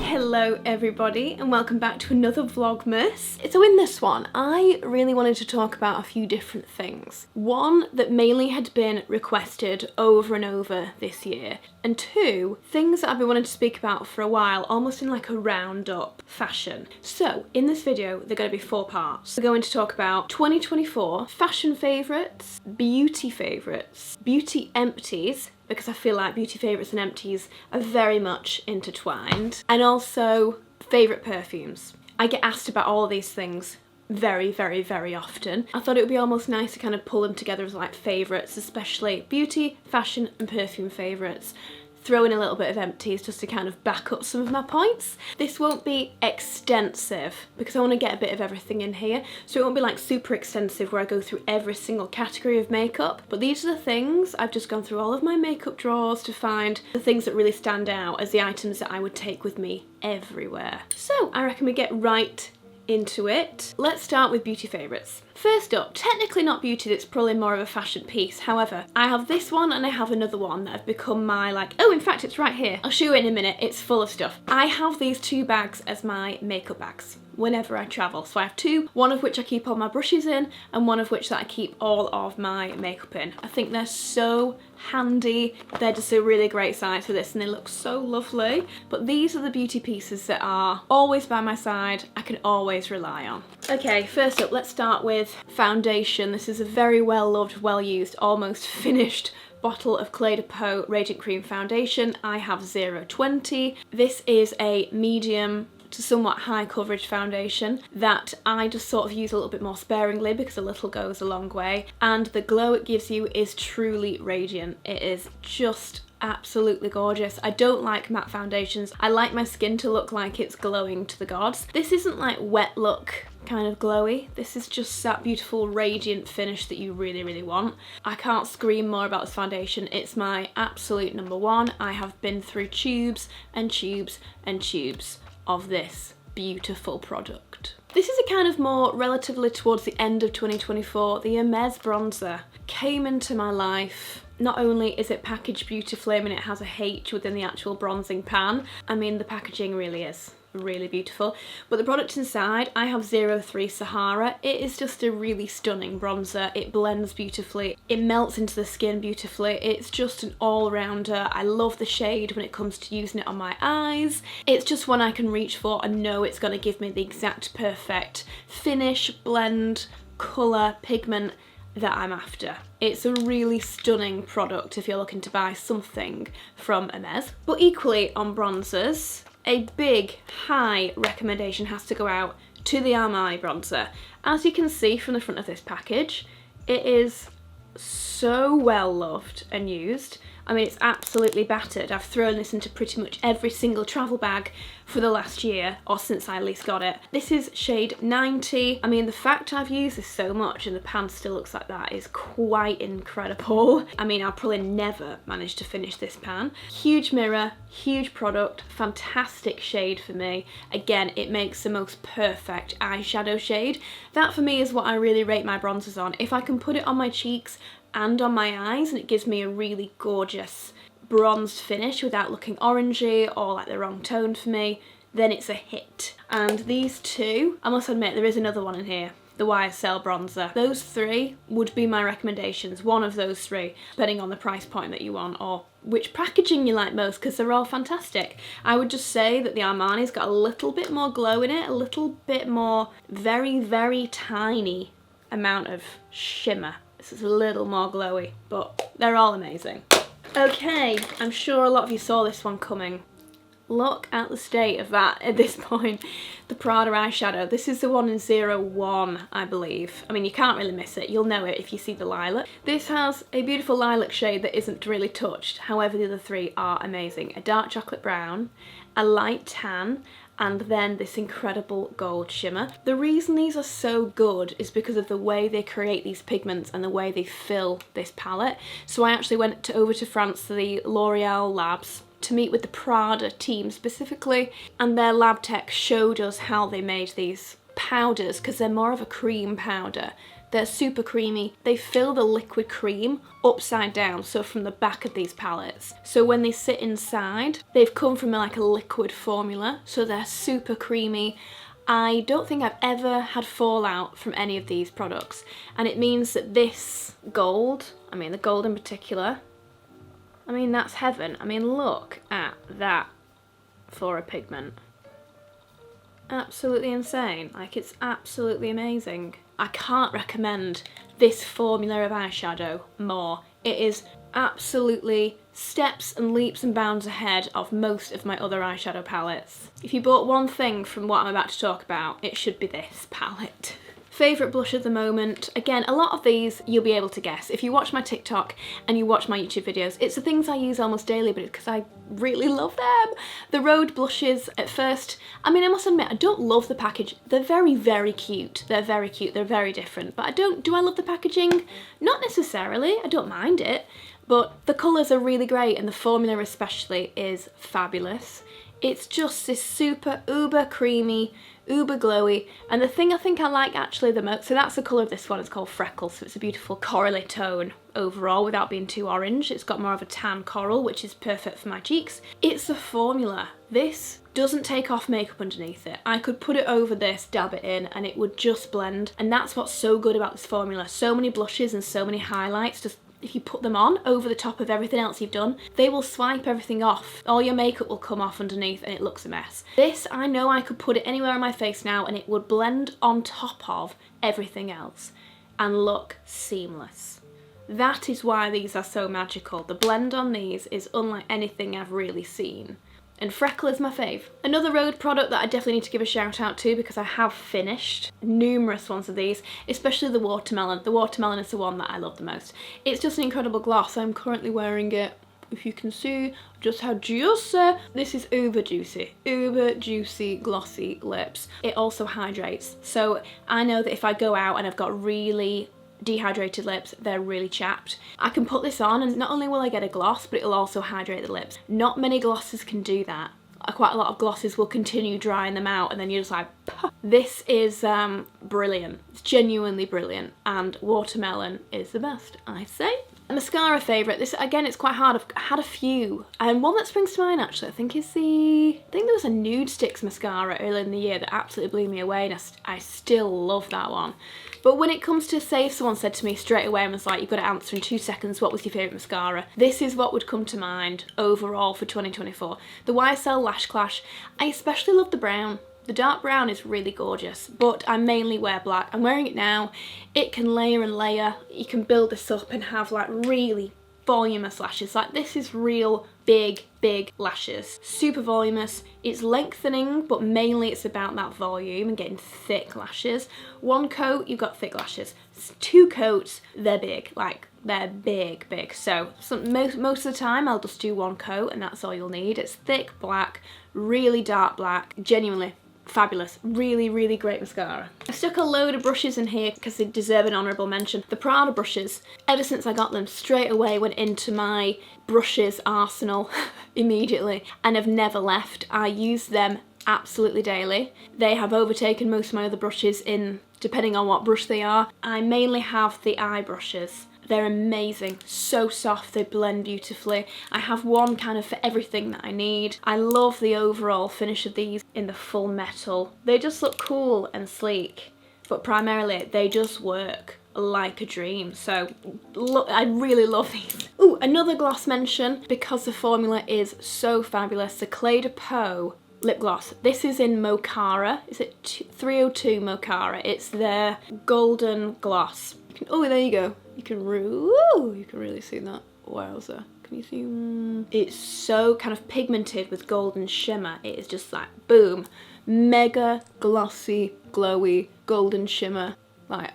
Hello everybody and welcome back to another Vlogmas. So in this one I really wanted to talk about a few different things. One that mainly had been requested over and over this year, and two, things that I've been wanting to speak about for a while, almost in like a roundup fashion. So in this video they're going to be 4 parts. We're going to talk about 2024 fashion favourites, beauty empties, because I feel like beauty favourites and empties are very much intertwined, and also favourite perfumes. I get asked about all of these things very often. I thought it would be almost nice to kind of pull them together as like favourites, especially beauty, fashion and perfume favourites. Throw in a little bit of empties just to kind of back up some of my points. This won't be extensive because I want to get a bit of everything in here, so it won't be like super extensive where I go through every single category of makeup, but these are the things I've just gone through all of my makeup drawers to find the things that really stand out as the items that I would take with me everywhere. So I reckon we get right into it. Let's start with beauty favourites. First up, technically not beauty, that's probably more of a fashion piece. However, I have this one and I have another one that have become my oh, in fact it's right here. I'll show you in a minute, it's full of stuff. I have these 2 bags as my makeup bags whenever I travel. So I have 2, one of which I keep all my brushes in and one of which that I keep all of my makeup in. I think they're so handy. They're just a really great size for this and they look so lovely. But these are the beauty pieces that are always by my side, I can always rely on. Okay, first up, let's start with foundation. This is a very well loved, well used, almost finished bottle of Clé de Peau Radiant Cream Foundation. I have 020. This is a medium to somewhat high coverage foundation that I just sort of use a little bit more sparingly because a little goes a long way, and the glow it gives you is truly radiant. It is just absolutely gorgeous. I don't like matte foundations. I like my skin to look like it's glowing to the gods. This isn't like wet look kind of glowy. This is just that beautiful radiant finish that you really want. I can't scream more about this foundation. It's my absolute number one. I have been through tubes and tubes and tubes of this beautiful product. This is a kind of more relatively towards the end of 2024. The Hermes bronzer came into my life. Not only is it packaged beautifully, I mean it has a H within the actual bronzing pan. I mean the packaging really is really beautiful, but the product inside, I have 03 Sahara. It is just a really stunning bronzer. It blends beautifully, it melts into the skin beautifully. It's just an all-rounder. I love the shade when it comes to using it on my eyes. It's just one I can reach for and know it's going to give me the exact perfect finish, blend, colour, pigment that I'm after. It's a really stunning product if you're looking to buy something from Hermes. But equally on bronzers, a big high recommendation has to go out to the Armani bronzer. As you can see from the front of this package, it is so well loved and used. I mean, it's absolutely battered. I've thrown this into pretty much every single travel bag for the last year, or since I at least got it. This is shade 90. I mean, the fact I've used this so much and the pan still looks like that is quite incredible. I mean, I'll probably never manage to finish this pan. Huge mirror, huge product, fantastic shade for me. Again, it makes the most perfect eyeshadow shade. That for me is what I really rate my bronzers on. If I can put it on my cheeks and on my eyes and it gives me a really gorgeous bronzed finish without looking orangey or like the wrong tone for me, then it's a hit. And these 2, I must admit there is another one in here, the YSL bronzer. Those 3 would be my recommendations, one of those 3, depending on the price point that you want or which packaging you like most, because they're all fantastic. I would just say that the Armani's got a little bit more glow in it, a little bit more very tiny amount of shimmer. This is a little more glowy, but they're all amazing. Okay, I'm sure a lot of you saw this one coming. Look at the state of that at this point. The Prada eyeshadow. This is the one in 01, I believe. I mean, you can't really miss it. You'll know it if you see the lilac. This has a beautiful lilac shade that isn't really touched. However, the other 3 are amazing. A dark chocolate brown, a light tan, and then this incredible gold shimmer. The reason these are so good is because of the way they create these pigments and the way they fill this palette. So I actually went over to France to the L'Oreal labs to meet with the Prada team specifically, and their lab tech showed us how they made these powders, because they're more of a cream powder. They're super creamy. They fill the liquid cream upside down, so from the back of these palettes. So when they sit inside, they've come from like a liquid formula, so they're super creamy. I don't think I've ever had fallout from any of these products, and it means that this gold, I mean the gold in particular, I mean that's heaven. I mean look at that for a pigment. Absolutely insane. Like, it's absolutely amazing. I can't recommend this formula of eyeshadow more. It is absolutely steps and leaps and bounds ahead of most of my other eyeshadow palettes. If you bought one thing from what I'm about to talk about, it should be this palette. Favourite blush at the moment, again, a lot of these you'll be able to guess. If you watch my TikTok and you watch my YouTube videos, it's the things I use almost daily, but it's because I really love them. The Rhode blushes, at first, I mean, I must admit, I don't love the package. They're very, very cute. They're very cute, they're very different, but do I love the packaging? Not necessarily, I don't mind it, but the colours are really great and the formula especially is fabulous. It's just this super uber creamy, uber glowy, and the thing I think I like actually the most, so that's the colour of this one, it's called Freckles, so it's a beautiful corally tone overall without being too orange. It's got more of a tan coral, which is perfect for my cheeks. It's the formula. This doesn't take off makeup underneath it. I could put it over this, dab it in, and it would just blend, and that's what's so good about this formula. So many blushes and so many highlights, just if you put them on over the top of everything else you've done, they will swipe everything off. All your makeup will come off underneath and it looks a mess. This, I know I could put it anywhere on my face now and it would blend on top of everything else and look seamless. That is why these are so magical. The blend on these is unlike anything I've really seen. And Freckle is my fave. Another Rhode product that I definitely need to give a shout out to, because I have finished numerous ones of these, especially the watermelon. The watermelon is the one that I love the most. It's just an incredible gloss. I'm currently wearing it, if you can see just how juicy. This is uber juicy glossy lips. It also hydrates. So I know that if I go out and I've got really dehydrated lips, they're really chapped, I can put this on and not only will I get a gloss, but it'll also hydrate the lips. Not many glosses can do that. Quite a lot of glosses will continue drying them out and then you're just like, puh. This is brilliant. It's genuinely brilliant, and watermelon is the best, I say. A mascara favourite, this again, it's quite hard. I've had a few, and one that springs to mind actually, I think there was a Nude Sticks mascara earlier in the year that absolutely blew me away, and I still love that one. But when it comes to, say if someone said to me straight away and was like, you've got to answer in 2 seconds, what was your favourite mascara? This is what would come to mind overall for 2024. The YSL Lash Clash. I especially love the brown. The dark brown is really gorgeous, but I mainly wear black. I'm wearing it now. It can layer and layer. You can build this up and have like really voluminous lashes. Like, this is real big lashes. Super voluminous. It's lengthening, but mainly it's about that volume and getting thick lashes. One coat, you've got thick lashes. 2 coats, they're big. Like, they're big. So most of the time I'll just do 1 coat and that's all you'll need. It's thick black, really dark black, genuinely fabulous. Really great mascara. I stuck a load of brushes in here because they deserve an honourable mention. The Prada brushes, ever since I got them, straight away went into my brushes arsenal immediately and have never left. I use them absolutely daily. They have overtaken most of my other brushes in, depending on what brush they are. I mainly have the eye brushes. They're amazing, so soft, they blend beautifully. I have one kind of for everything that I need. I love the overall finish of these in the full metal. They just look cool and sleek, but primarily they just work like a dream. So look, I really love these. Ooh, another gloss mention, because the formula is so fabulous, the Clé de Peau lip gloss. This is in Mochara. Is it 302 Mochara? It's their golden gloss. Oh, there you go. You can really see that. Wowza. Can you see? It's so kind of pigmented with golden shimmer. It is just like, boom. Mega glossy, glowy, golden shimmer. Like,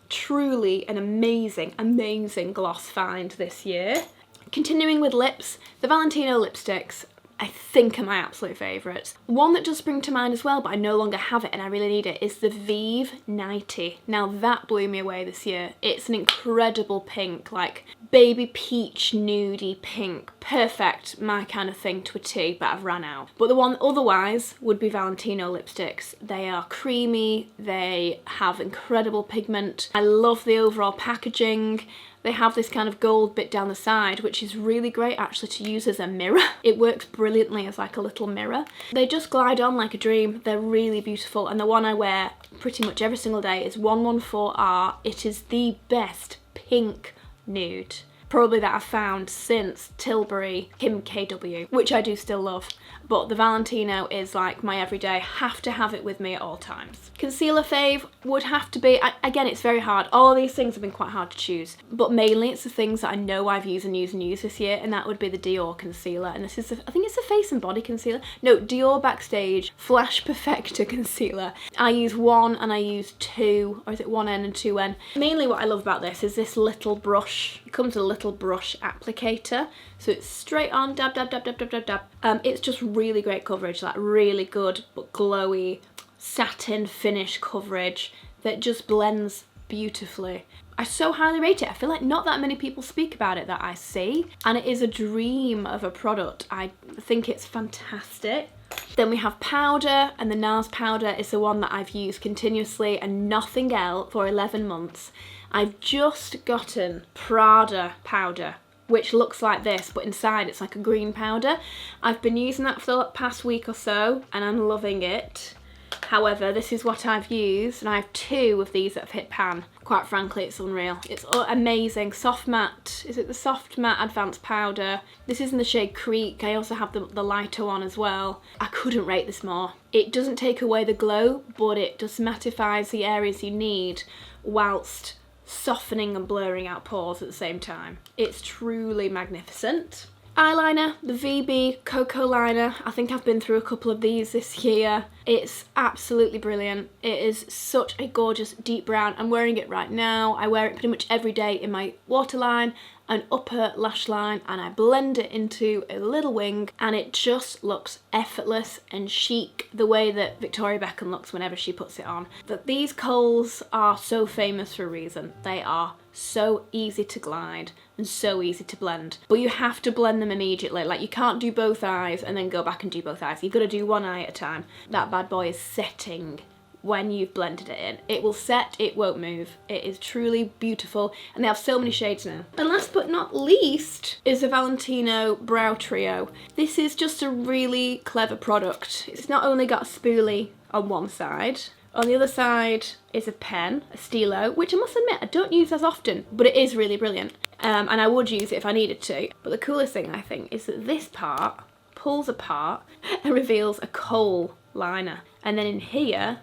truly an amazing gloss find this year. Continuing with lips, the Valentino lipsticks. I think are my absolute favourites. One that does spring to mind as well, but I no longer have it and I really need it, is the Vive 90. Now that blew me away this year. It's an incredible pink, like baby peach nudie pink. Perfect, my kind of thing to a T, but I've run out. But the one otherwise would be Valentino lipsticks. They are creamy, they have incredible pigment. I love the overall packaging. They have this kind of gold bit down the side, which is really great actually to use as a mirror. It works brilliantly as like a little mirror. They just glide on like a dream. They're really beautiful, and the one I wear pretty much every single day is 114R. It is the best pink nude probably that I've found since Tilbury Kim KW, which I do still love. But the Valentino is like my everyday, have to have it with me at all times. Concealer fave would have to be, again, it's very hard. All of these things have been quite hard to choose, but mainly it's the things that I know I've used and used this year, and that would be the Dior concealer. And this is, I think it's a face and body concealer. No, Dior Backstage Flash Perfector concealer. I use 1 and I use 2, or is it 1N and 2N? Mainly what I love about this is this little brush. It comes with a little brush applicator, so it's straight on, dab, dab, dab, dab, dab, dab, dab. It's just really great coverage, like really good but glowy satin finish coverage that just blends beautifully. I so highly rate it. I feel like not that many people speak about it that I see, and it is a dream of a product. I think it's fantastic. Then we have powder, and the NARS powder is the one that I've used continuously and nothing else for 11 months. I've just gotten Prada powder, which looks like this, but inside it's like a green powder. I've been using that for the past week or so, and I'm loving it. However, this is what I've used, and I have 2 of these that have hit pan. Quite frankly, it's unreal. It's amazing. Soft Matte, is it the Soft Matte Advanced Powder? This is in the shade Creek. I also have the lighter one as well. I couldn't rate this more. It doesn't take away the glow, but it just mattifies the areas you need whilst softening and blurring out pores at the same time. It's truly magnificent. Eyeliner, the VB Cocoa Liner. I think I've been through a couple of these this year. It's absolutely brilliant. It is such a gorgeous deep brown. I'm wearing it right now. I wear it pretty much every day in my waterline and upper lash line, and I blend it into a little wing, and it just looks effortless and chic, the way that Victoria Beckham looks whenever she puts it on. But these kohls are so famous for a reason. They are so easy to glide and so easy to blend, but you have to blend them immediately. Like, you can't do both eyes and then go back and do both eyes. You've got to do one eye at a time. That bad boy is setting when you've blended it in. It will set, it won't move. It is truly beautiful, and they have so many shades now. And last but not least is the Valentino Brow Trio. This is just a really clever product. It's not only got a spoolie on one side, on the other side is a pen, a stilo, which I must admit I don't use as often, but it is really brilliant. And I would use it if I needed to. But the coolest thing, I think, is that this part pulls apart and reveals a kohl liner. And then in here,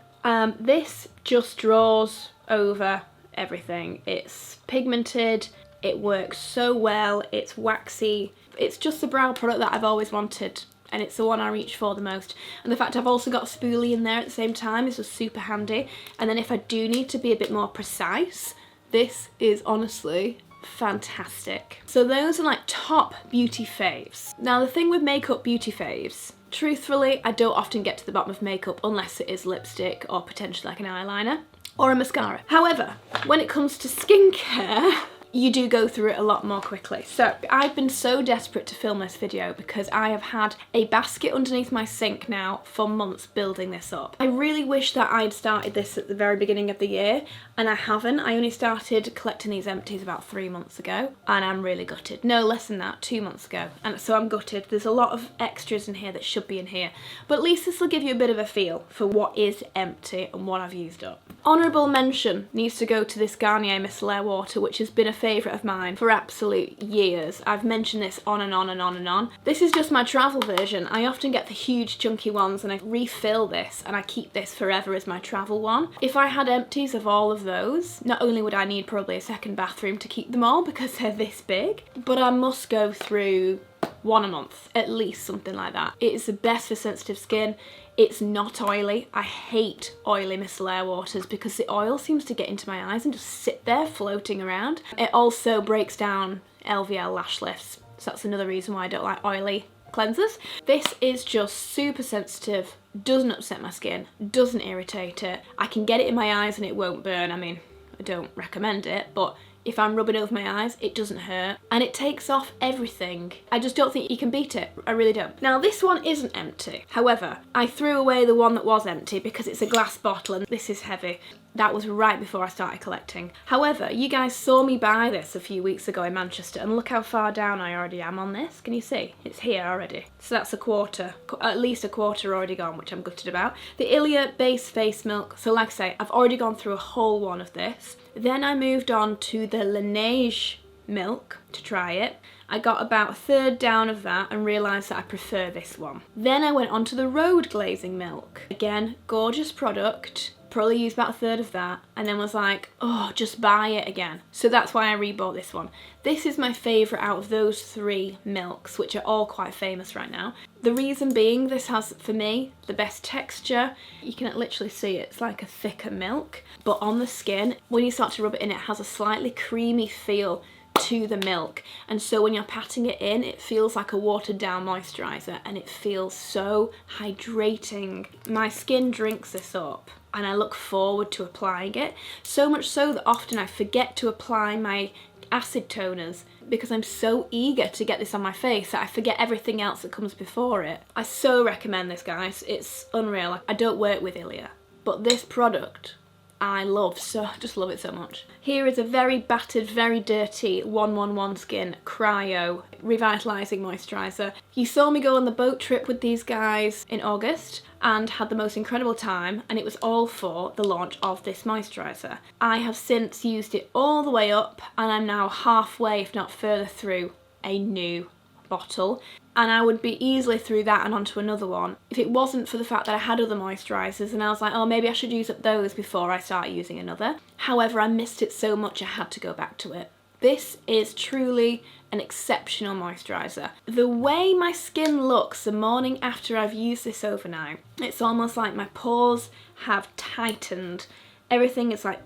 this just draws over everything. It's pigmented, it works so well, it's waxy. It's just the brow product that I've always wanted, and it's the one I reach for the most. And the fact I've also got a spoolie in there at the same time is just super handy. And then if I do need to be a bit more precise, this is honestly fantastic. So those are like top beauty faves. Now the thing with makeup beauty faves, truthfully, I don't often get to the bottom of makeup unless it is lipstick or potentially like an eyeliner or a mascara. However, when it comes to skincare, you do go through it a lot more quickly. So I've been so desperate to film this video because I have had a basket underneath my sink now for months building this up. I really wish that I'd started this at the very beginning of the year, and I haven't. I only started collecting these empties about 3 months ago, and I'm really gutted. No, less than that, 2 months ago. And so I'm gutted. There's a lot of extras in here that should be in here, but at least this will give you a bit of a feel for what is empty and what I've used up. Honourable mention needs to go to this Garnier Micellar Water, which has been a favourite of mine for absolute years. I've mentioned this on and on and on and on. This is just my travel version. I often get the huge chunky ones and I refill this, and I keep this forever as my travel one. If I had empties of all of those, not only would I need probably a second bathroom to keep them all because they're this big, but I must go through 1 a month, at least, something like that. It is the best for sensitive skin. It's not oily. I hate oily micellar waters because the oil seems to get into my eyes and just sit there floating around. It also breaks down LVL lash lifts, so that's another reason why I don't like oily cleansers. This is just super sensitive, doesn't upset my skin, doesn't irritate it. I can get it in my eyes and it won't burn. I mean, I don't recommend it, but if I'm rubbing over my eyes, it doesn't hurt. And it takes off everything. I just don't think you can beat it. I really don't. Now, this one isn't empty. However, I threw away the one that was empty because it's a glass bottle and this is heavy. That was right before I started collecting. However, you guys saw me buy this a few weeks ago in Manchester and look how far down I already am on this. Can you see? It's here already. So that's a quarter, at least a quarter already gone, which I'm gutted about. The Ilia base face milk. So like I say, I've already gone through a whole one of this. Then I moved on to the Laneige milk to try it. I got about a third down of that and realised that I prefer this one. Then I went on to the Road glazing milk. Again, gorgeous product. Probably used about a third of that and then was like, oh, just buy it again. So that's why I rebought this one. This is my favourite out of those 3 milks, which are all quite famous right now. The reason being, this has, for me, the best texture. You can literally see it. It's like a thicker milk, but on the skin, when you start to rub it in, it has a slightly creamy feel to the milk, and so when you're patting it in, it feels like a watered down moisturiser and it feels so hydrating. My skin drinks this up and I look forward to applying it, so much so that often I forget to apply my acid toners because I'm so eager to get this on my face that I forget everything else that comes before it. I so recommend this, guys. It's unreal. I don't work with Ilia, but this product I love, so just love it so much. Here is a very battered, very dirty 111 Skin Cryo Revitalising Moisturiser. You saw me go on the boat trip with these guys in August and had the most incredible time, and it was all for the launch of this moisturiser. I have since used it all the way up and I'm now halfway, if not further, through a new bottle. And I would be easily through that and onto another one if it wasn't for the fact that I had other moisturisers and I was like, oh, maybe I should use up those before I start using another. However, I missed it so much I had to go back to it. This is truly an exceptional moisturiser. The way my skin looks the morning after I've used this overnight, it's almost like my pores have tightened. Everything is like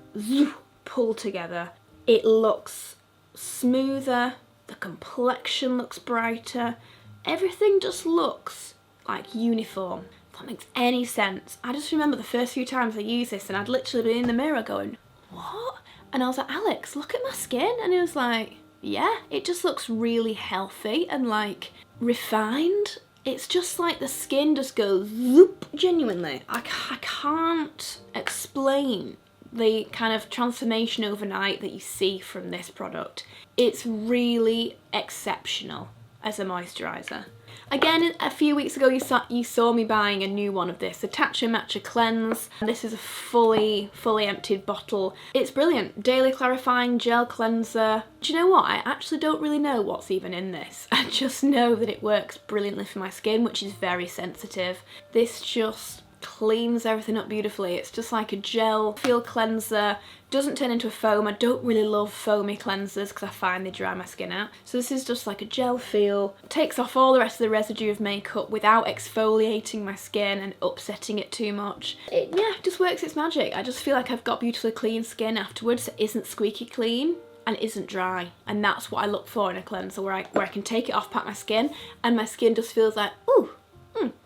pulled together. It looks smoother, the complexion looks brighter. Everything just looks like uniform. If that makes any sense. I just remember the first few times I used this and I'd literally been in the mirror going, what? And I was like, Alex, look at my skin. And he was like, yeah, it just looks really healthy and like refined. It's just like the skin just goes zoop, genuinely. I can't explain the kind of transformation overnight that you see from this product. It's really exceptional as a moisturiser. Again, a few weeks ago you saw me buying a new one of this, the Tatcha Matcha Cleanse. This is a fully emptied bottle. It's brilliant. Daily Clarifying Gel Cleanser. Do you know what? I actually don't really know what's even in this. I just know that it works brilliantly for my skin, which is very sensitive. This just cleans everything up beautifully. It's just like a gel feel cleanser. Doesn't turn into a foam. I don't really love foamy cleansers because I find they dry my skin out. So this is just like a gel feel. Takes off all the rest of the residue of makeup without exfoliating my skin and upsetting it too much. It just works its magic. I just feel like I've got beautifully clean skin afterwards that isn't squeaky clean and isn't dry. And that's what I look for in a cleanser, where I can take it off, pat my skin, and my skin just feels like, ooh,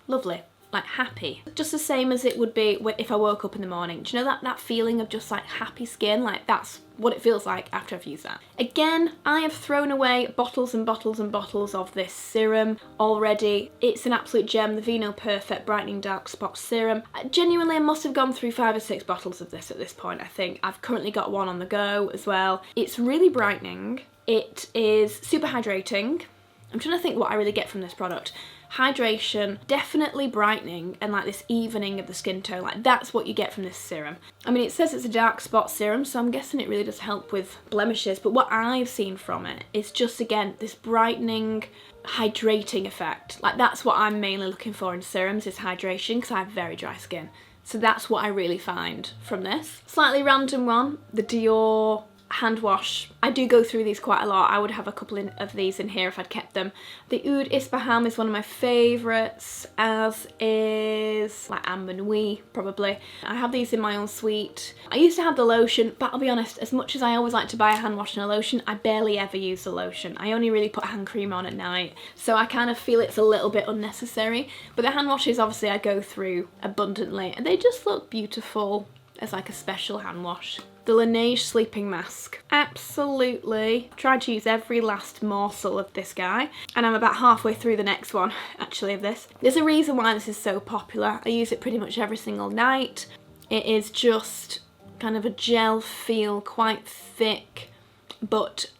lovely. Like happy. Just the same as it would be if I woke up in the morning. Do you know that feeling of just like happy skin? Like that's what it feels like after I've used that. Again, I have thrown away bottles and bottles and bottles of this serum already. It's an absolute gem, the Vino Perfect Brightening Dark Spot Serum. Genuinely, I must have gone through 5 or 6 bottles of this at this point, I think. I've currently got one on the go as well. It's really brightening. It is super hydrating. I'm trying to think what I really get from this product. Hydration, definitely brightening, and like this evening of the skin tone. Like that's what you get from this serum. I mean, it says it's a dark spot serum, so I'm guessing it really does help with blemishes, but what I've seen from it is just, again, this brightening, hydrating effect. Like that's what I'm mainly looking for in serums, is hydration, because I have very dry skin. So that's what I really find from this. Slightly random one, the Dior hand wash. I do go through these quite a lot. I would have a couple of these in here if I'd kept them. The Oud Ispahan is one of my favourites, as is like Amber Nuit, probably. I have these in my own suite. I used to have the lotion, but I'll be honest, as much as I always like to buy a hand wash and a lotion, I barely ever use the lotion. I only really put hand cream on at night, so I kind of feel it's a little bit unnecessary. But the hand washes, obviously, I go through abundantly, and they just look beautiful as like a special hand wash. The Laneige Sleeping Mask. Absolutely tried to use every last morsel of this guy, and I'm about halfway through the next one, actually, of this. There's a reason why this is so popular. I use it pretty much every single night. It is just kind of a gel feel, quite thick, but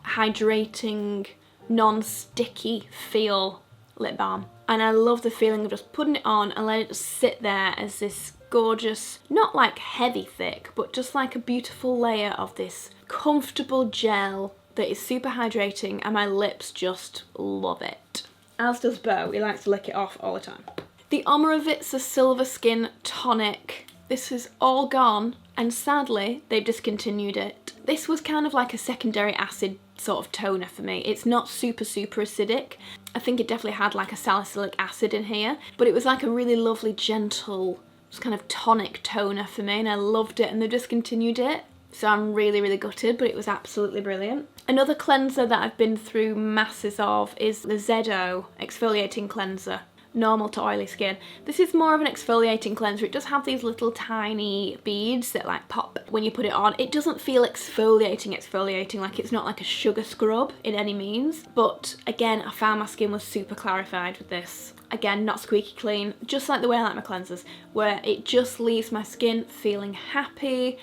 hydrating, non-sticky feel lip balm. And I love the feeling of just putting it on and letting it just sit there as this gorgeous, not like heavy thick, but just like a beautiful layer of this comfortable gel that is super hydrating, and my lips just love it. As does Beau, he likes to lick it off all the time. The Omorovicza Silver Skin Tonic. This is all gone, and sadly they've discontinued it. This was kind of like a secondary acid sort of toner for me. It's not super acidic. I think it definitely had like a salicylic acid in here, but it was like a really lovely, gentle, kind of tonic toner for me, and I loved it, and they discontinued it, so I'm really gutted, but it was absolutely brilliant. Another cleanser that I've been through masses of is the Zedo Exfoliating Cleanser. Normal to oily skin. This is more of an exfoliating cleanser. It does have these little tiny beads that like pop when you put it on. It doesn't feel exfoliating, like it's not like a sugar scrub in any means, but again, I found my skin was super clarified with this. Again, not squeaky clean, just like the way I like my cleansers, where it just leaves my skin feeling happy,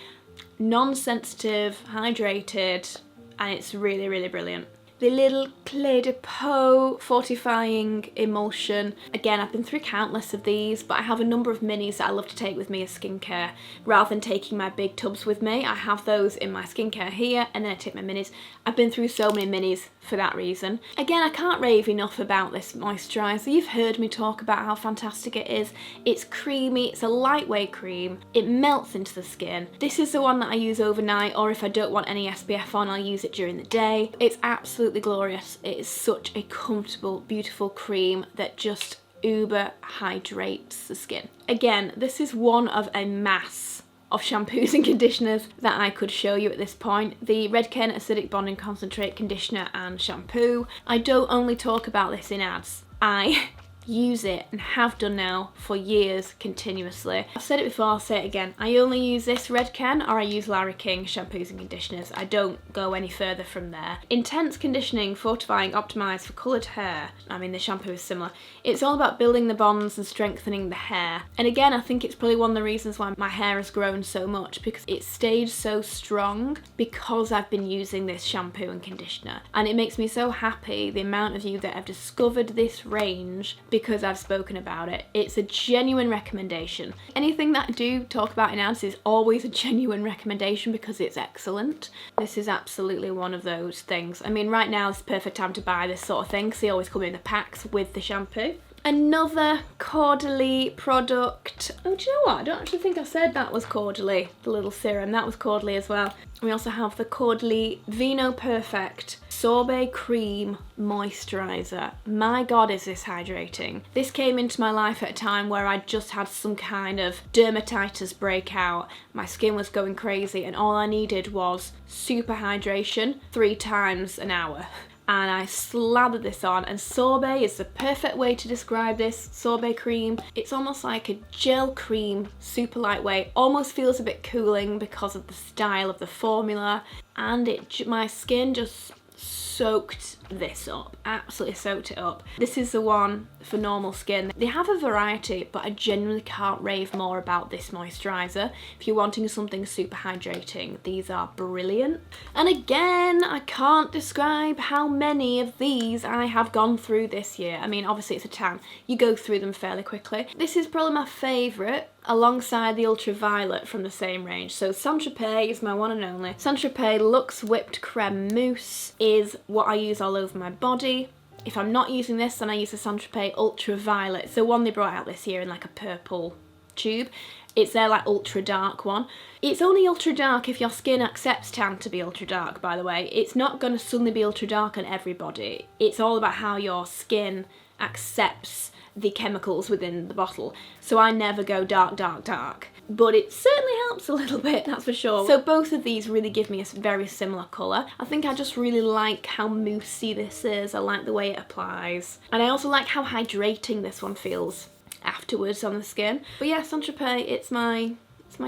non-sensitive, hydrated, and it's really brilliant. The little Clé de Peau Fortifying Emulsion. Again, I've been through countless of these, but I have a number of minis that I love to take with me as skincare. Rather than taking my big tubs with me, I have those in my skincare here, and then I take my minis. I've been through so many minis for that reason. Again, I can't rave enough about this moisturiser. You've heard me talk about how fantastic it is. It's creamy, it's a lightweight cream, it melts into the skin. This is the one that I use overnight, or if I don't want any SPF on, I'll use it during the day. It's absolutely glorious. It is such a comfortable, beautiful cream that just uber hydrates the skin. Again, this is one of a mass of shampoos and conditioners that I could show you at this point. The Redken Acidic Bonding Concentrate Conditioner and Shampoo. I don't only talk about this in ads. I use it and have done now for years continuously. I've said it before, I'll say it again. I only use this Redken, or I use Larry King shampoos and conditioners. I don't go any further from there. Intense conditioning, fortifying, optimised for coloured hair. I mean, the shampoo is similar. It's all about building the bonds and strengthening the hair. And again, I think it's probably one of the reasons why my hair has grown so much, because it stayed so strong because I've been using this shampoo and conditioner. And it makes me so happy, the amount of you that have discovered this range because I've spoken about it. It's a genuine recommendation. Anything that I do talk about in ads is always a genuine recommendation because it's excellent. This is absolutely one of those things. I mean, right now is the perfect time to buy this sort of thing because they always come in the packs with the shampoo. Another Caudalie product. Oh, do you know what? I don't actually think I said that was Caudalie, the little serum. That was Caudalie as well. We also have the Caudalie Vino Perfect Sorbet Cream Moisturiser. My God, is this hydrating. This came into my life at a time where I just had some kind of dermatitis breakout. My skin was going crazy and all I needed was super hydration 3 times an hour. And I slathered this on, and sorbet is the perfect way to describe this. Sorbet cream. It's almost like a gel cream, super lightweight, almost feels a bit cooling because of the style of the formula, and my skin just soaked this up, absolutely soaked it up. This is the one for normal skin. They have a variety, but I genuinely can't rave more about this moisturiser. If you're wanting something super hydrating, these are brilliant. And again, I can't describe how many of these I have gone through this year. I mean, obviously it's a tan. You go through them fairly quickly. This is probably my favourite, alongside the Ultraviolet from the same range. So Saint Tropez is my one and only. Saint Tropez Luxe Whipped Creme Mousse is what I use all over my body. If I'm not using this, then I use the Saint Tropez Ultraviolet. It's the one they brought out this year in like a purple tube. It's their like ultra dark one. It's only ultra dark if your skin accepts tan to be ultra dark, by the way. It's not going to suddenly be ultra dark on everybody. It's all about how your skin accepts the chemicals within the bottle. So I never go dark, dark, dark. But it certainly helps a little bit, that's for sure. So both of these really give me a very similar colour. I think I just really like how moussey this is. I like the way it applies. And I also like how hydrating this one feels afterwards on the skin. But yeah, Saint-Tropez, it's my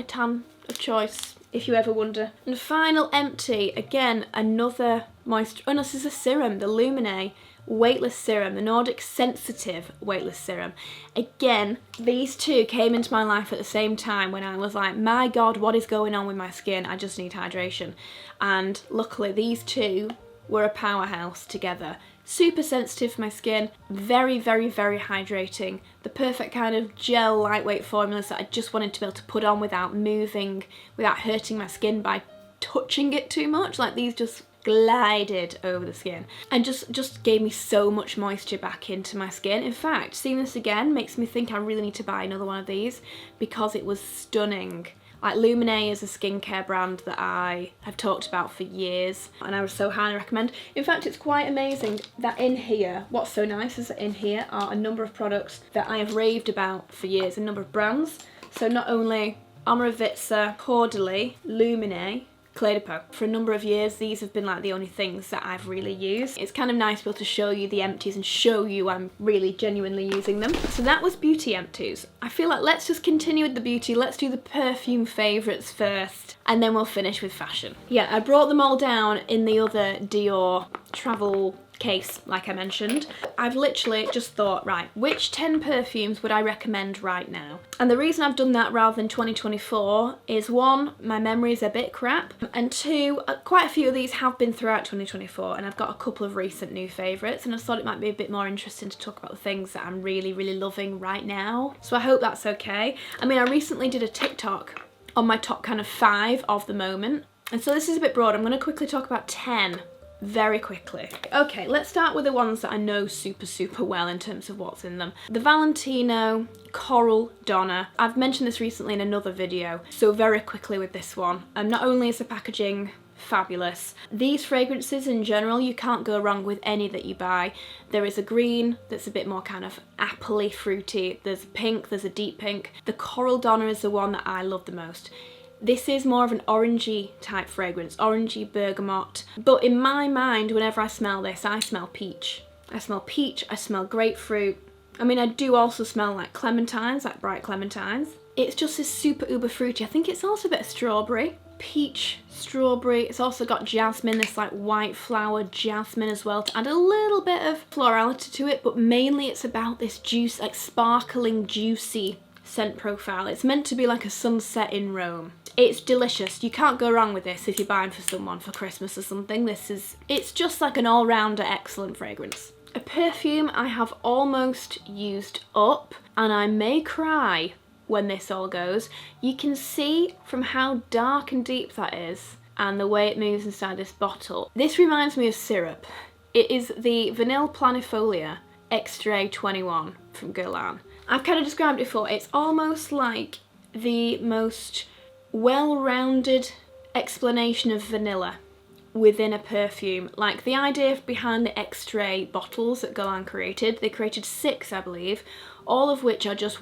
tan of choice, if you ever wonder. And final empty, again, another moisture. Oh no, this is a serum, the Lumineux Weightless Serum, the Nordic Sensitive Weightless Serum. Again, these two came into my life at the same time when I was like, my God, what is going on with my skin? I just need hydration. And luckily these two were a powerhouse together. Super sensitive for my skin, very, very, very hydrating. The perfect kind of gel, lightweight formulas that I just wanted to be able to put on without moving, without hurting my skin by touching it too much. Like these just glided over the skin and just gave me so much moisture back into my skin. In fact, seeing this again makes me think I really need to buy another one of these because it was stunning. Like Lumineux is a skincare brand that I have talked about for years and I would so highly recommend. In fact, it's quite amazing that in here, what's so nice is that in here are a number of products that I have raved about for years, a number of brands. So not only Omorovicza, Caudalie, Lumineux, Clé de Peau. For a number of years, these have been like the only things that I've really used. It's kind of nice to be able to show you the empties and show you I'm really genuinely using them. So that was beauty empties. I feel like let's just continue with the beauty. Let's do the perfume favourites first and then we'll finish with fashion. Yeah, I brought them all down in the other Dior travel case, like I mentioned. I've literally just thought, right, which 10 perfumes would I recommend right now? And the reason I've done that rather than 2024 is one, my memory is a bit crap, and two, quite a few of these have been throughout 2024 and I've got a couple of recent new favourites and I thought it might be a bit more interesting to talk about the things that I'm really, really loving right now. So I hope that's okay. I mean, I recently did a TikTok on my top kind of 5 of the moment, and so this is a bit broad. I'm going to quickly talk about 10 very quickly. Okay, let's start with the ones that I know super, super well in terms of what's in them. The Valentino Coral Donna. I've mentioned this recently in another video, so very quickly with this one. Not only is the packaging fabulous, these fragrances in general, you can't go wrong with any that you buy. There is a green that's a bit more kind of appley, fruity. There's a pink, there's a deep pink. The Coral Donna is the one that I love the most. This is more of an orangey type fragrance, orangey bergamot. But in my mind, whenever I smell this, I smell peach. I smell peach, I smell grapefruit. I mean, I do also smell like clementines, like bright clementines. It's just this super uber fruity. I think it's also a bit of strawberry. Peach, strawberry. It's also got jasmine, this like white flower jasmine as well to add a little bit of florality to it, but mainly it's about this juice, like sparkling, juicy scent profile. It's meant to be like a sunset in Rome. It's delicious. You can't go wrong with this if you're buying for someone for Christmas or something. It's just like an all-rounder excellent fragrance. A perfume I have almost used up and I may cry when this all goes. You can see from how dark and deep that is and the way it moves inside this bottle. This reminds me of syrup. It is the Vanille Planifolia Extrait 21 from Guerlain. I've kind of described it before. It's almost like the most well-rounded explanation of vanilla within a perfume. Like the idea behind the Extrait bottles that Guerlain created, they created 6 I believe, all of which are just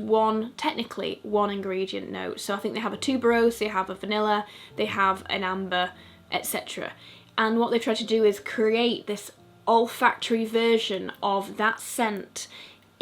technically one ingredient note. So I think they have a tuberose, they have a vanilla, they have an amber, etc. And what they try to do is create this olfactory version of that scent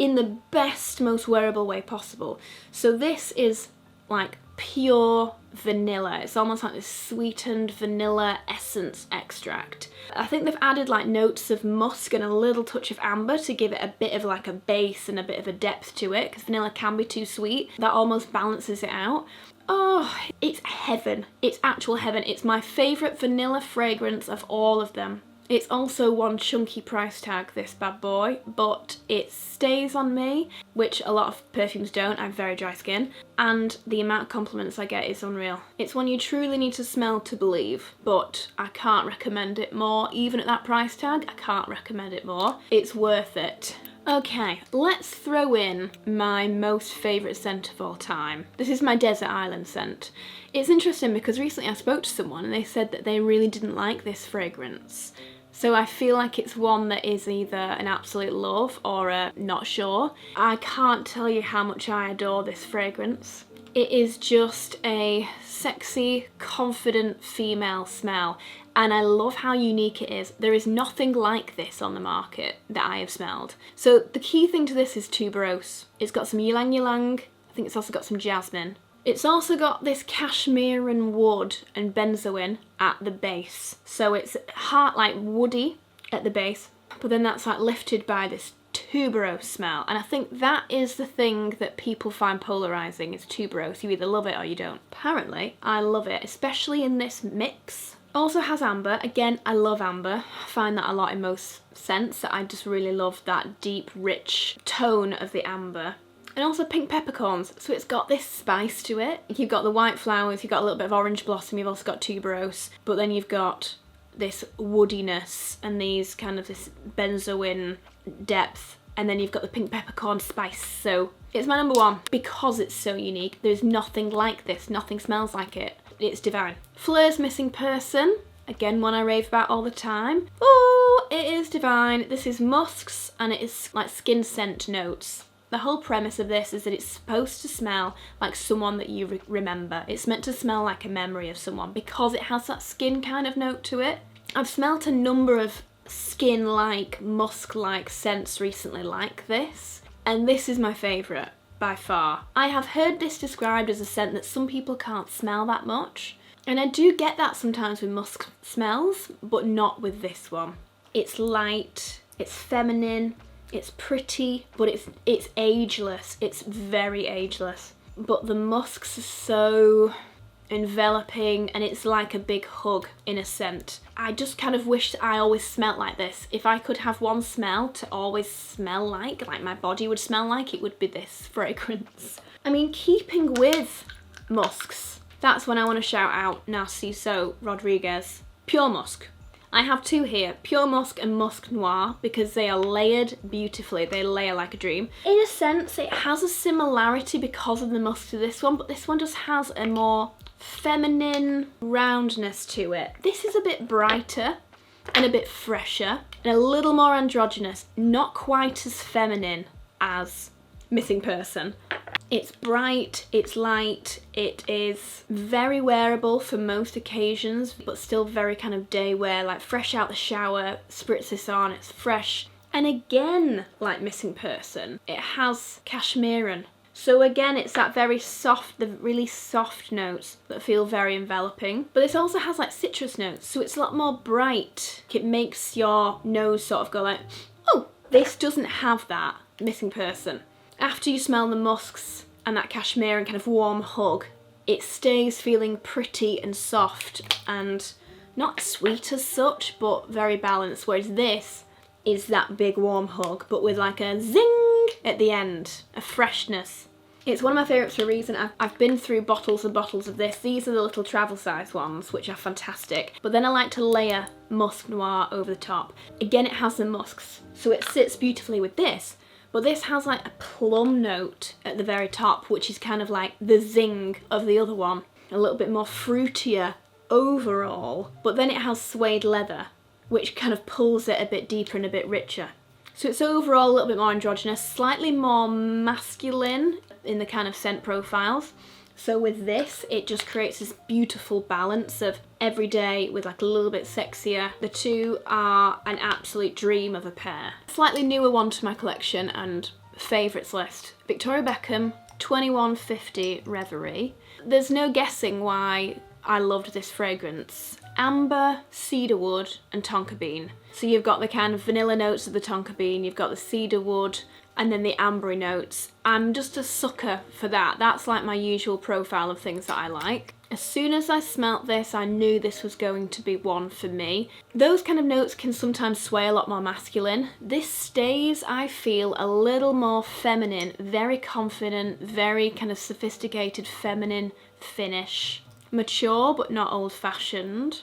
in the best, most wearable way possible. So this is like pure vanilla. It's almost like this sweetened vanilla essence extract. I think they've added like notes of musk and a little touch of amber to give it a bit of like a base and a bit of a depth to it, because vanilla can be too sweet. That almost balances it out. Oh, it's heaven. It's actual heaven. It's my favourite vanilla fragrance of all of them. It's also one chunky price tag, this bad boy, but it stays on me, which a lot of perfumes don't. I have very dry skin, and the amount of compliments I get is unreal. It's one you truly need to smell to believe, but I can't recommend it more. Even at that price tag, I can't recommend it more. It's worth it. Okay, let's throw in my most favourite scent of all time. This is my Desert Island scent. It's interesting because recently I spoke to someone and they said that they really didn't like this fragrance. So I feel like it's one that is either an absolute love or a not sure. I can't tell you how much I adore this fragrance. It is just a sexy, confident female smell, and I love how unique it is. There is nothing like this on the market that I have smelled. So the key thing to this is tuberose. It's got some ylang ylang, I think it's also got some jasmine. It's also got this cashmere and wood and benzoin at the base. So it's like woody at the base, but then that's like lifted by this tuberose smell, and I think that is the thing that people find polarizing is tuberose. You either love it or you don't. Apparently I love it, especially in this mix. Also has amber. Again, I love amber. I find that a lot in most scents, that I just really love that deep rich tone of the amber. And also pink peppercorns, so it's got this spice to it. You've got the white flowers, you've got a little bit of orange blossom, you've also got tuberose, but then you've got this woodiness and these kind of this benzoin depth, and then you've got the pink peppercorn spice. So it's my number one because it's so unique. There's nothing like this, nothing smells like it. It's divine. Fleur's Missing Person, again one I rave about all the time. Oh, it is divine. This is musks and it is like skin scent notes. The whole premise of this is that it's supposed to smell like someone that you remember. It's meant to smell like a memory of someone because it has that skin kind of note to it. I've smelt a number of skin-like, musk-like scents recently like this, and this is my favourite by far. I have heard this described as a scent that some people can't smell that much, and I do get that sometimes with musk smells, but not with this one. It's light, it's feminine, it's pretty, but it's ageless. It's very ageless. But the musks are so enveloping and it's like a big hug in a scent. I just kind of wish I always smelt like this. If I could have one smell to always smell like my body would smell like, it would be this fragrance. I mean, keeping with musks, that's when I want to shout out Narciso Rodriguez. Pure Musk. I have two here, Pure Musk and Musk Noir, because they are layered beautifully. They layer like a dream. In a sense, it has a similarity because of the musk to this one, but this one just has a more feminine roundness to it. This is a bit brighter and a bit fresher and a little more androgynous, not quite as feminine as Missing Person. It's bright, it's light, it is very wearable for most occasions, but still very kind of day wear, like fresh out the shower, spritz this on, it's fresh. And again, like Missing Person, it has cashmere. So again, it's that very soft, the really soft notes that feel very enveloping. But this also has like citrus notes, so it's a lot more bright. It makes your nose sort of go like, oh, this doesn't have that, Missing Person. After you smell the musks and that cashmere and kind of warm hug, it stays feeling pretty and soft and not sweet as such, but very balanced, whereas this is that big warm hug, but with like a zing at the end, a freshness. It's one of my favourites for a reason. I've been through bottles and bottles of this. These are the little travel size ones, which are fantastic. But then I like to layer Musk Noir over the top. Again, it has the musks, so it sits beautifully with this. But this has like a plum note at the very top, which is kind of like the zing of the other one. A little bit more fruitier overall, but then it has suede leather, which kind of pulls it a bit deeper and a bit richer. So it's overall a little bit more androgynous, slightly more masculine in the kind of scent profiles. So with this, it just creates this beautiful balance of everyday with like a little bit sexier. The two are an absolute dream of a pair. Slightly newer one to my collection and favourites list. Victoria Beckham 2150 Reverie. There's no guessing why I loved this fragrance. Amber, cedarwood and tonka bean. So you've got the kind of vanilla notes of the tonka bean, you've got the cedarwood, and then the ambery notes. I'm just a sucker for that. That's like my usual profile of things that I like. As soon as I smelt this, I knew this was going to be one for me. Those kind of notes can sometimes sway a lot more masculine. This stays, I feel, a little more feminine, very confident, very kind of sophisticated feminine finish. Mature but not old-fashioned.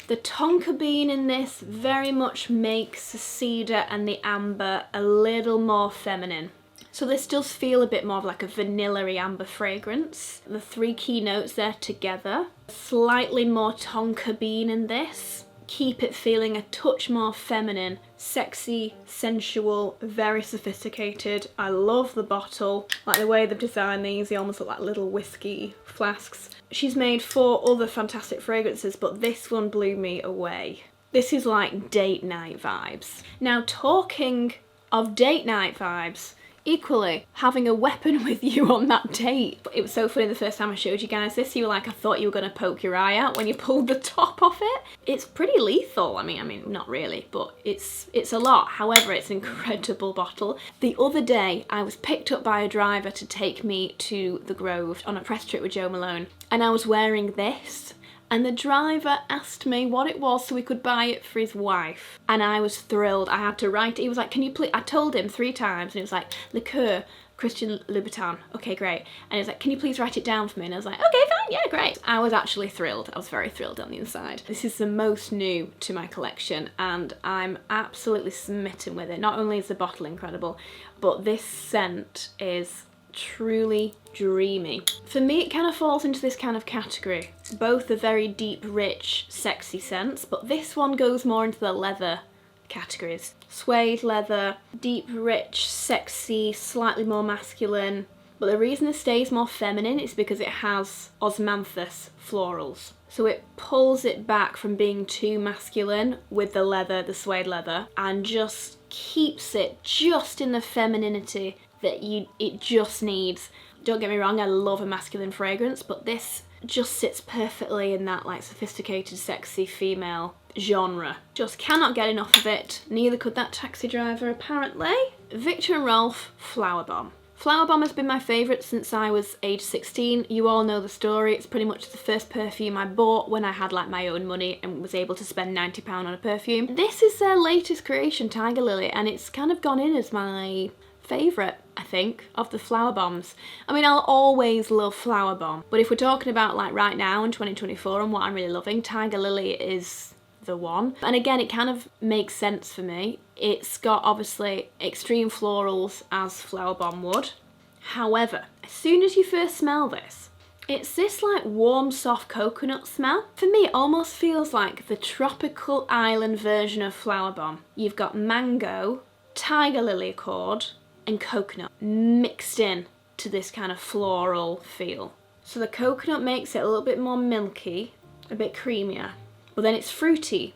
The tonka bean in this very much makes the cedar and the amber a little more feminine. So this does feel a bit more of like a vanilla-y amber fragrance. The 3 key notes there together. Slightly more tonka bean in this. Keep it feeling a touch more feminine, sexy, sensual, very sophisticated. I love the bottle. Like the way they've designed these, they almost look like little whiskey flasks. She's made 4 other fantastic fragrances, but this one blew me away. This is like date night vibes. Now, talking of date night vibes, equally, having a weapon with you on that date. It was so funny the first time I showed you guys this, you were like, I thought you were going to poke your eye out when you pulled the top off it. It's pretty lethal. I mean, not really, but it's a lot. However, it's an incredible bottle. The other day, I was picked up by a driver to take me to the Grove on a press trip with Joe Malone, and I was wearing this. And the driver asked me what it was so we could buy it for his wife. And I was thrilled. I had to write it. He was like, can you please, I told him 3 times and he was like, liqueur, Christian Louboutin. Okay, great. And he was like, can you please write it down for me? And I was like, okay, fine, yeah, great. I was actually thrilled. I was very thrilled on the inside. This is the most new to my collection and I'm absolutely smitten with it. Not only is the bottle incredible, but this scent is truly dreamy. For me, it kind of falls into this kind of category. Both are very deep, rich, sexy scents, but this one goes more into the leather categories. Suede leather, deep, rich, sexy, slightly more masculine. But the reason it stays more feminine is because it has osmanthus florals. So it pulls it back from being too masculine with the leather, the suede leather, and just keeps it just in the femininity that it just needs. Don't get me wrong, I love a masculine fragrance, but this just sits perfectly in that like sophisticated, sexy female genre. Just cannot get enough of it. Neither could that taxi driver apparently. Viktor & Rolf Flower Bomb. Flower Bomb has been my favourite since I was age 16. You all know the story. It's pretty much the first perfume I bought when I had like my own money and was able to spend £90 on a perfume. This is their latest creation, Tiger Lily, and it's kind of gone in as my favourite, I think, of the flower bombs. I mean, I'll always love Flower Bomb, but if we're talking about like right now in 2024 and what I'm really loving, Tiger Lily is the one. And again, it kind of makes sense for me. It's got obviously extreme florals as Flower Bomb would. However, as soon as you first smell this, it's this like warm, soft coconut smell. For me, it almost feels like the tropical island version of Flower Bomb. You've got mango, Tiger Lily accord, and coconut mixed in to this kind of floral feel. So the coconut makes it a little bit more milky, a bit creamier, but then it's fruity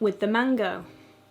with the mango.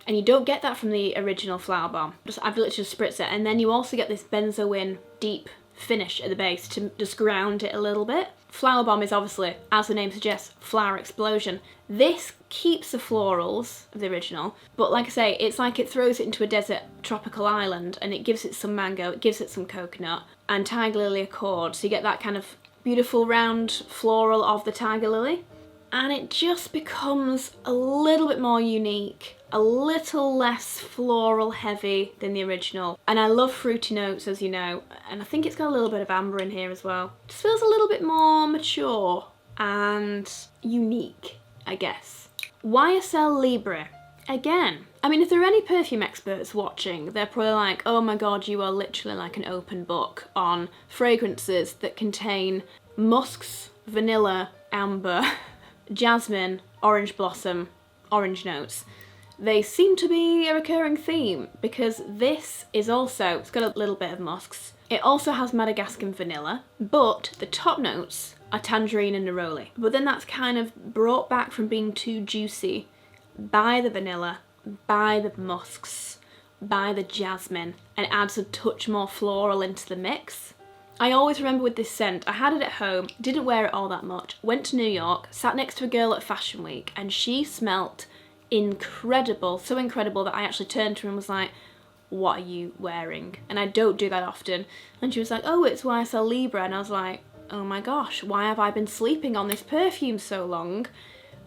And you don't get that from the original Flower Bomb. I've literally just spritzed it. And then you also get this benzoin deep finish at the base to just ground it a little bit. Flower Bomb is obviously, as the name suggests, flower explosion. This keeps the florals of the original, but like I say, it's like it throws it into a desert tropical island and it gives it some mango, it gives it some coconut, and Tiger Lily accord, so you get that kind of beautiful round floral of the Tiger Lily. And it just becomes a little bit more unique, a little less floral heavy than the original. And I love fruity notes, as you know, and I think it's got a little bit of amber in here as well. It just feels a little bit more mature and unique, I guess. YSL Libre. Again, I mean, if there are any perfume experts watching, they're probably like, oh my god, you are literally like an open book on fragrances that contain musks, vanilla, amber, jasmine, orange blossom, orange notes. They seem to be a recurring theme because this is also, it's got a little bit of musks. It also has Madagascan vanilla, but the top notes are tangerine and neroli. But then that's kind of brought back from being too juicy by the vanilla, by the musks, by the jasmine, and adds a touch more floral into the mix. I always remember with this scent, I had it at home, didn't wear it all that much, went to New York, sat next to a girl at Fashion Week, and she smelt incredible, so incredible that I actually turned to her and was like, what are you wearing? And I don't do that often. And she was like, oh, it's YSL Libre, and I was like, oh my gosh, why have I been sleeping on this perfume so long?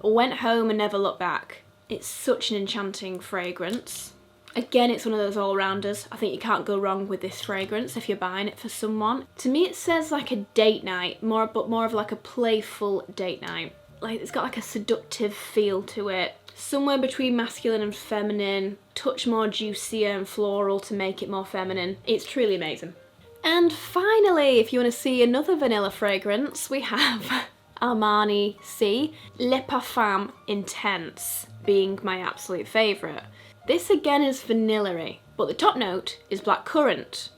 Went home and never looked back. It's such an enchanting fragrance. Again, it's one of those all-rounders. I think you can't go wrong with this fragrance if you're buying it for someone. To me, it says like a date night, but more of like a playful date night. like, it's got like a seductive feel to it. Somewhere between masculine and feminine, touch more juicier and floral to make it more feminine. It's truly amazing. And finally, if you want to see another vanilla fragrance, we have Armani C, Le Parfum Intense, being my absolute favourite. This again is vanilla-y, but the top note is blackcurrant.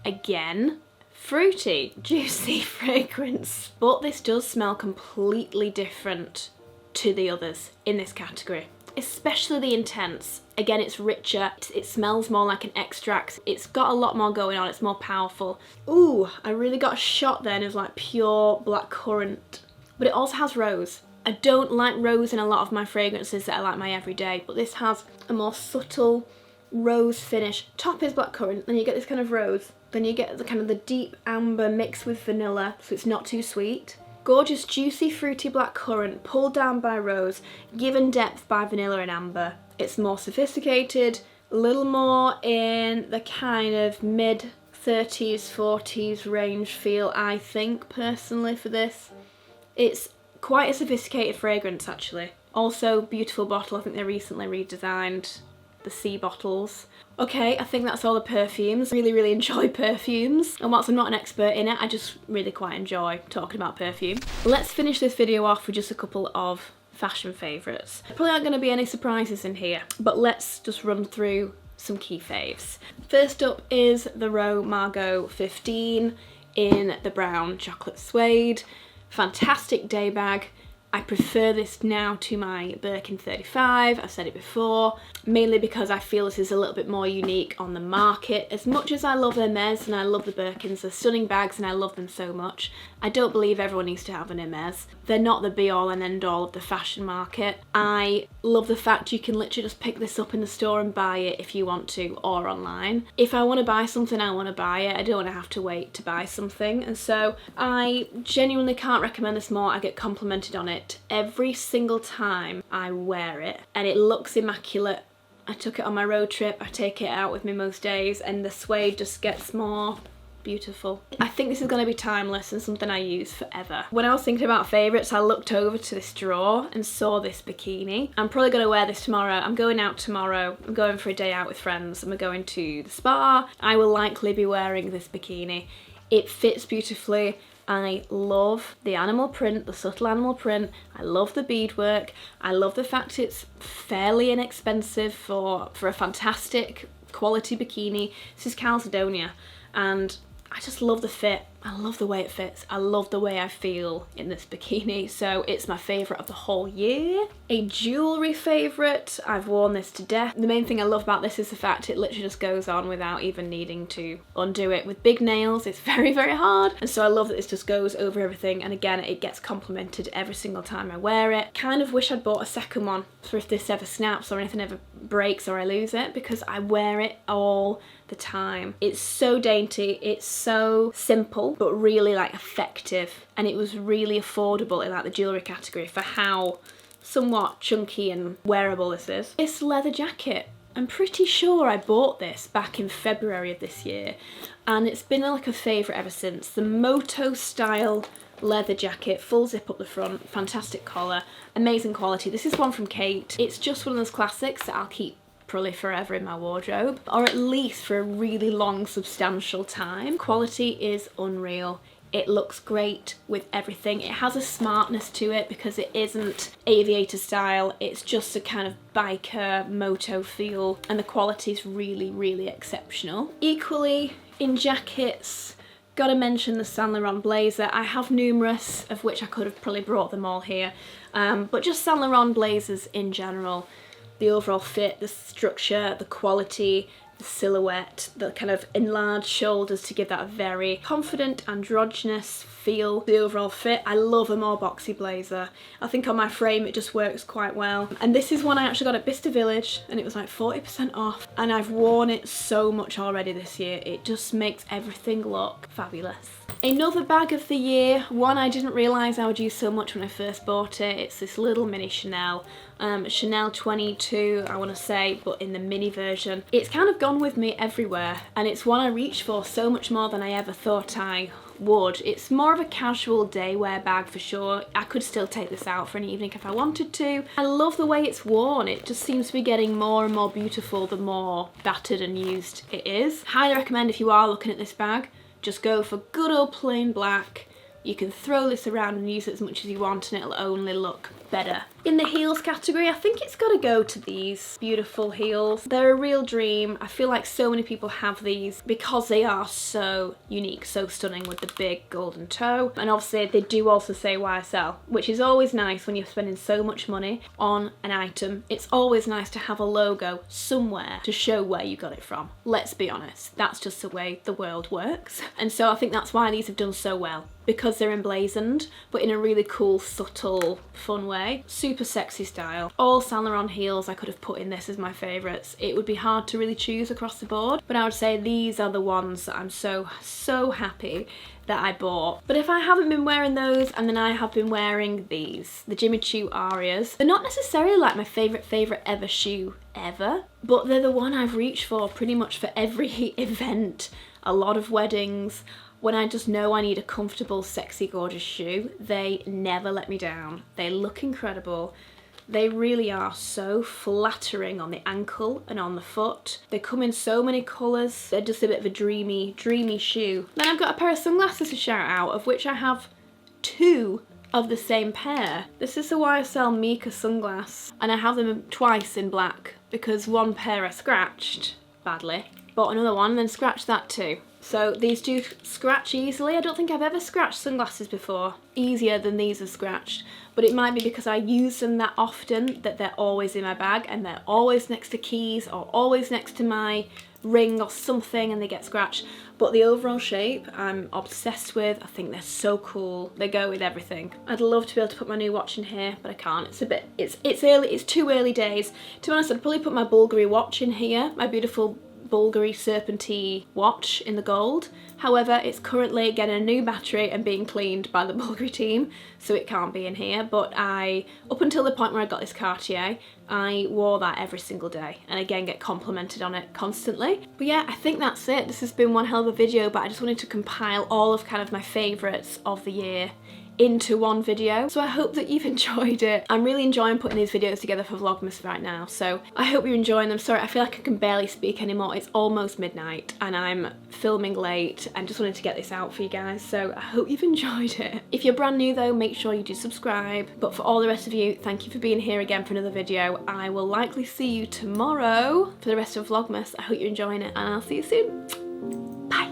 Again, fruity, juicy fragrance. But this does smell completely different to the others in this category, especially the Intense. Again, it's richer, it smells more like an extract, it's got a lot more going on, it's more powerful. Ooh, I really got a shot then of like pure blackcurrant. But it also has rose. I don't like rose in a lot of my fragrances that are like my everyday, but this has a more subtle rose finish. Top is blackcurrant, then you get this kind of rose, then you get the kind of the deep amber mixed with vanilla, so it's not too sweet. Gorgeous, juicy, fruity blackcurrant, pulled down by rose, given depth by vanilla and amber. It's more sophisticated, a little more in the kind of mid-30s, 40s range feel, I think, personally, for this. It's quite a sophisticated fragrance, actually. Also, beautiful bottle. I think they recently redesigned the C bottles. Okay, I think that's all the perfumes. Really enjoy perfumes. And whilst I'm not an expert in it, I just really quite enjoy talking about perfume. Let's finish this video off with just a couple of fashion favourites. Probably aren't going to be any surprises in here, but let's just run through some key faves. First up is the Row Margot 15 in the brown chocolate suede. Fantastic day bag. I prefer this now to my Birkin 35, I've said it before, mainly because I feel this is a little bit more unique on the market. As much as I love Hermes and I love the Birkins, they're stunning bags and I love them so much, I don't believe everyone needs to have an Hermes. They're not the be all and end all of the fashion market. I love the fact you can literally just pick this up in the store and buy it if you want to, or online. If I want to buy something, I want to buy it. I don't want to have to wait to buy something, and so I genuinely can't recommend this more. I get complimented on it every single time I wear it, and it looks immaculate. I took it on my road trip, I take it out with me most days, and the suede just gets more beautiful. I think this is going to be timeless and something I use forever. When I was thinking about favourites, I looked over to this drawer and saw this bikini. I'm probably going to wear this tomorrow. I'm going out tomorrow. I'm going for a day out with friends and we're going to the spa. I will likely be wearing this bikini. It fits beautifully. I love the animal print, the subtle animal print. I love the beadwork. I love the fact it's fairly inexpensive for a fantastic quality bikini. This is Caledonia, and I just love the fit. I love the way it fits. I love the way I feel in this bikini, so it's my favourite of the whole year. A jewellery favourite, I've worn this to death. The main thing I love about this is the fact it literally just goes on without even needing to undo it. With big nails, it's very hard, and so I love that this just goes over everything, and again, it gets complimented every single time I wear it. Kind of wish I'd bought a second one for if this ever snaps or anything ever breaks or I lose it, because I wear it all the time. It's so dainty, it's so simple, but really like effective, and it was really affordable in like the jewellery category for how somewhat chunky and wearable this is. This leather jacket, I'm pretty sure I bought this back in February of this year, and it's been like a favourite ever since. The Moto style leather jacket, full zip up the front, fantastic collar, amazing quality. This is one from Kate. It's just one of those classics that I'll keep probably forever in my wardrobe, or at least for a really long substantial time. Quality is unreal. It looks great with everything. It has a smartness to it because it isn't aviator style, it's just a kind of biker moto feel, and the quality is really exceptional. Equally in jackets, gotta mention the Saint Laurent blazer. I have numerous, of which I could have probably brought them all here, but just Saint Laurent blazers in general. The overall fit, the structure, the quality, the silhouette, the kind of enlarged shoulders to give that a very confident, androgynous feel. The overall fit, I love a more boxy blazer. I think on my frame it just works quite well. And this is one I actually got at Bicester Village, and it was like 40% off, and I've worn it so much already this year. It just makes everything look fabulous. Another bag of the year, one I didn't realise I would use so much when I first bought it. It's this little mini Chanel. Chanel 22, I want to say, but in the mini version. It's kind of gone gone with me everywhere, and it's one I reach for so much more than I ever thought I would. It's more of a casual day wear bag for sure. I could still take this out for an evening if I wanted to. I love the way it's worn. It just seems to be getting more and more beautiful the more battered and used it is. Highly recommend if you are looking at this bag, just go for good old plain black. You can throw this around and use it as much as you want and it'll only look better. In the heels category, I think it's got to go to these beautiful heels. They're a real dream. I feel like so many people have these because they are so unique, so stunning with the big golden toe. And obviously they do also say YSL, which is always nice when you're spending so much money on an item. It's always nice to have a logo somewhere to show where you got it from. Let's be honest, that's just the way the world works. And so I think that's why these have done so well, because they're emblazoned, but in a really cool, subtle, fun way. Super sexy style. All Saint Laurent heels I could have put in this as my favourites. It would be hard to really choose across the board, but I would say these are the ones that I'm so happy that I bought. But if I haven't been wearing those, and then I have been wearing these, the Jimmy Choo Arias, they're not necessarily like my favourite ever shoe ever, but they're the one I've reached for pretty much for every event, a lot of weddings. When I just know I need a comfortable, sexy, gorgeous shoe, they never let me down. They look incredible. They really are so flattering on the ankle and on the foot. They come in so many colours. They're just a bit of a dreamy, dreamy shoe. Then I've got a pair of sunglasses to shout out, of which I have 2 of the same pair. This is the YSL Mika sunglass, and I have them twice in black because one pair I scratched badly. Bought another one and then scratched that too. So these do scratch easily. I don't think I've ever scratched sunglasses before. Easier than these are scratched. But it might be because I use them that often that they're always in my bag and they're always next to keys or always next to my ring or something and they get scratched. But the overall shape I'm obsessed with. I think they're so cool. They go with everything. I'd love to be able to put my new watch in here, but I can't. It's early, it's too early days. To be honest, I'd probably put my Bulgari watch in here, my beautiful Bulgari Serpentine watch in the gold. However, it's currently getting a new battery and being cleaned by the Bulgari team, so it can't be in here. But up until the point where I got this Cartier, I wore that every single day and again get complimented on it constantly. But yeah, I think that's it. This has been one hell of a video, but I just wanted to compile all of kind of my favourites of the year into one video. So I hope that you've enjoyed it. I'm really enjoying putting these videos together for Vlogmas right now, so I hope you're enjoying them. Sorry, I feel like I can barely speak anymore. It's almost midnight and I'm filming late and just wanted to get this out for you guys, so I hope you've enjoyed it. If you're brand new though, make sure you do subscribe. But for all the rest of you, thank you for being here again for another video. I will likely see you tomorrow for the rest of Vlogmas. I hope you're enjoying it and I'll see you soon. Bye.